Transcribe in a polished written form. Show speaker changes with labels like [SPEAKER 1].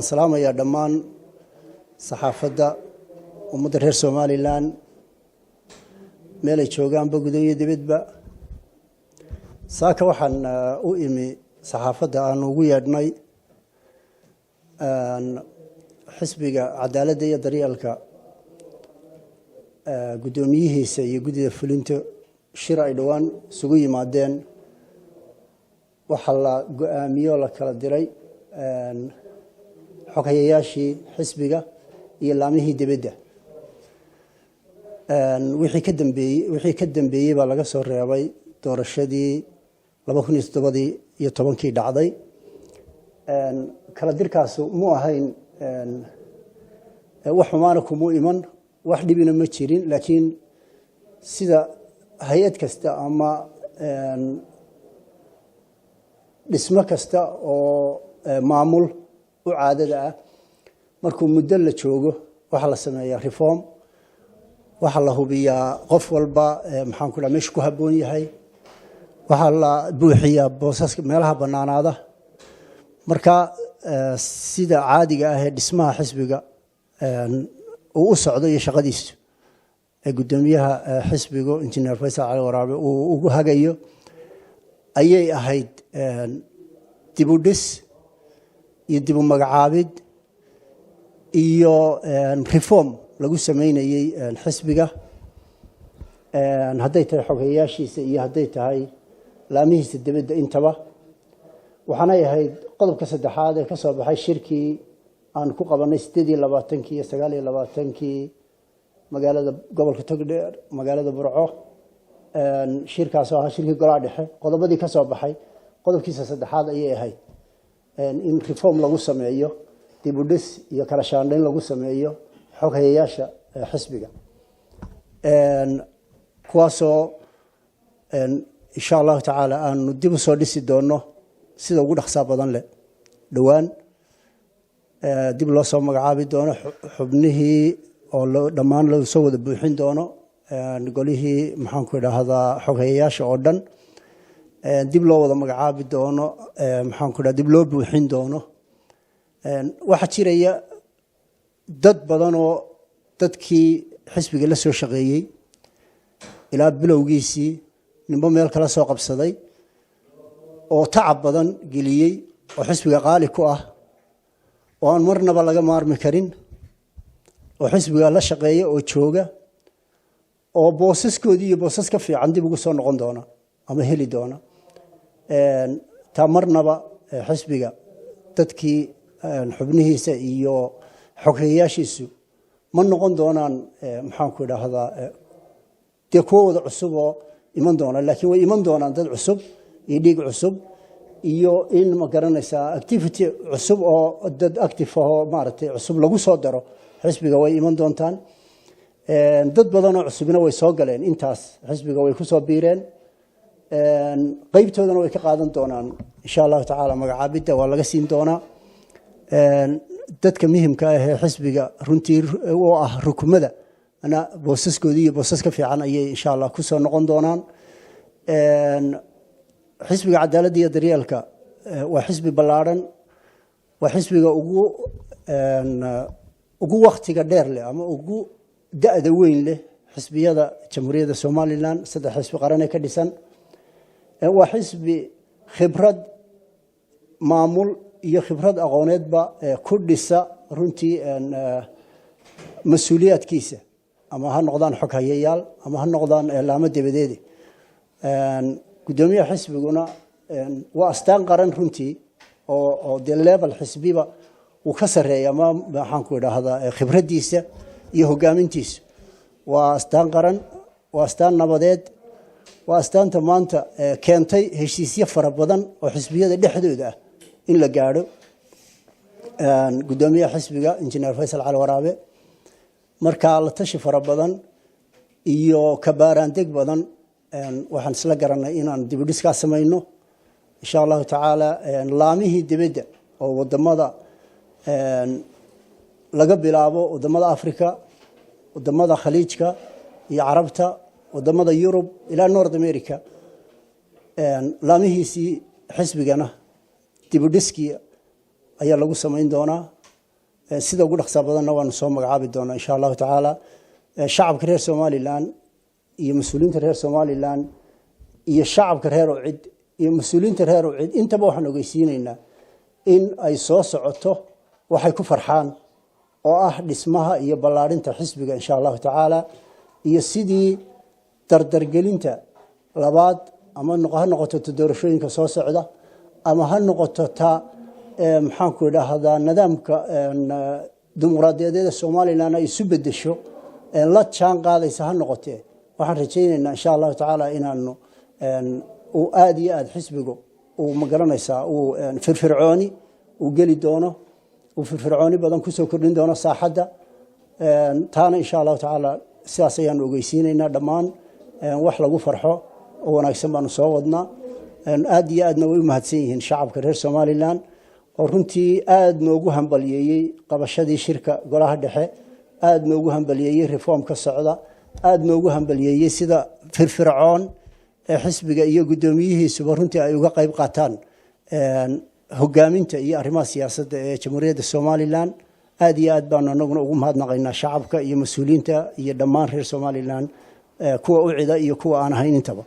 [SPEAKER 1] السلام يا دمان صحافة ومدرس سوماليلان ميلي شوغان بقدوية دبدبا ساكا وحن أؤمي صحافة أن ويادناي حسبك عدالة دي دريالك قدوميه سي قدية فلنتو شراء دوان سوغي مادين وحلا قاميولا كلا ديري حكاياشي حسبك يلاميه دبده wixii ka dambeeyay baa laga soo reebay doorashadii 2017 dhacday kala dirkaas mu ahayn wax xumaana kuma iman wax dhibina ma jirin laakiin sida hay'ad kasta ama dhismo kasta oo maamul u caadada ah markuu muddo la joogo waxa la sameeyaa reform waxa la hubiyaa qof walba maxaan ku dhahay meesha ku haboon yahay waxa la buuxiyaa boosaska meelaha banaanaada marka sida caadiga ah ee dhismaha xisbiga uu u socdo iyo shaqadiisu ee gudoomiyaha xisbiga injineer Faysal Cali Waraabe uu ugu hagayo ayay ahayd dib u dhis iyo dib u magacaabid iyo reform lagu sameynayay xisbiga haday tahay xogeyaashiisa iyo haday tahay laamihiisa dibadda intaba waxaana ahayd qodobka saddexaad ee ka soo baxay shirkii aan ku qabanay 28 iyo 29 magaalada gobolka Togdheer magaalada Burco shirkaas oo ah shirkii golaha dhexe qodobadii ka soo baxay qodobkiisa saddexaad ayay ahayd in reform lagu sameeyo dib u dhis iyo kala shaandhayn lagu sameeyo xogeyaasha xisbiga kuwaasoo insha Allah taala aanu dib u soo dhisi doono sida ugu dhaqso badan leh dhawaan dib loo soo magacaabi doono xubnihii oo dhammaan loo soo wada buuxin doono golihii maxaan ku idhaahdaa xogeyaasha oo dhan dib loo wada magacaabi doono maxaan ku idhaahdaa dib loo buuxin doono waxa jiraya dad badan oo dadkii xisbiga la soo shaqeeyay ilaa bilowgiisii nimba meel kala soo qabsaday oo tacab badan geliyay oo xisbiga qaali ku ah oo aan marnaba laga maarmi karin oo xisbiga la shaqeeya oo jooga oo boosaskoodii iyo boosas ka fiican dib ugu soo noqon doona ama heli doona ta marnaba xisbiga dadkii xubnihiisa iyo xogeyaashiisu ma noqon doonaan maxaan ku idhaahdaa dee kuwooda cusub oo iman doona laakiin way iman doonaan dad cusub iyo dhiig cusub iyo in ma garanaysaa activity cusub oo dad active oo maaragtay cusub lagu soo daro xisbiga way iman doontaan dad badan oo cusubina way soo galeen intaas xisbiga way ku soo biireen qaybtoodana way ka qaadan doonaan insha Allah taala magacaabida waa laga siin doonaa dadka muhiimka ah ee xisbiga runtii oo ah rukumada ana boosaskoodii iyo boosas ka fiican ayay insha Allah ku soo noqon doonaan xisbiga cadaaladda iyo daryeelka waa xisbi ballaaran waa xisbiga ugu waqtiga dheer leh ama ugu da'da weyn leh xisbiyada jamhuuriyadda Soomaaliland saddex xisbi qaran ee ka dhisan waa xisbi khibrad maamul iyo khibrad aqooneedba ku dhisa runtii mas'uuliyadkiisa ama ha noqdaan xoghayayaal ama ha noqdaan laamo dibadeed gudoomiyaha xisbiguna waa astaan qaran runtii oo de level xisbiba uu ka sareeyo ma waxaan ku idhaahdaa khibradiisa iyo hogaamintiisa waa astaan qaran waa astaan nabadeed waa astaanta maanta keentay heshiisyo fara badan oo xisbiyada dhexdooda ah in la gaadho gudoomiyaha xisbiga injineer Faysal Cali Waraabe marka la tashi fara badan iyo kabaaraan deg badan waxaan isla garanay inaan dib u dhis ka sameeyno insha Allah taala laamihii dibadda oo wadamada laga bilaabo wadamada Afrika wadamada Khaliijka iyo Carabta wadamada Yurub ilaa North America laamihiisii xisbigana dib u dhiskii ayaa lagu sameyn doonaa sida ugu dhaqso badanna waanu soo magacaabi doonaa insha Allah taala shacabka reer Somaliland iyo mas'uuliyiinta reer Somaliland iyo shacabka reer Ucid iyo mas'uuliyiinta reer Ucid intaba waxaan ogeysiinaynaa in ay soo socoto waxay ku farxaan oo ah dhismaha iyo ballaarinta xisbiga insha Allah taala iyo sidii dardargelinta labaad ama noqoto doorashooyinka soo socda ama ha noqoto ta maxaan ku idhaahdaa nidaamka dimuqraadiyadeed Soomaaliland ay isu bedesho la jaan qaadaysa ha noqotee waxaan rajaynaynaa insha Allah taala inaanu oo aad iyo aad xisbigu oo ma garanaysaa oo firfircooni oo gali doono oo firfircooni badan ku soo kordhin doono saaxadda taana insha Allah taala sidaas ayaan ogeysiinaynaa dhammaan wax lagu farxo oo wanaagsan baan soo wadnaa aad iyo aadna way u mahadsan yihiin shacabka reer Somaliland oo runtii aad noogu hambalyeeyay qabashadii shirka golaha dhexe aad noogu hambalyeeyay reform ka socda aad noogu hambalyeeyay sida firfircoon ee xisbiga iyo gudoomiyihiisuba runtii ay uga qayb qaataan hogaaminta iyo arrimaha siyaasadda ee Jamhuuriyadda Somaliland aad iyo aad baan anaguna ugu mahadnaqaynaa shacabka iyo mas'uuliyiinta iyo dhammaan reer Somaliland kuwa u cida iyo kuwa aan ahayn intaba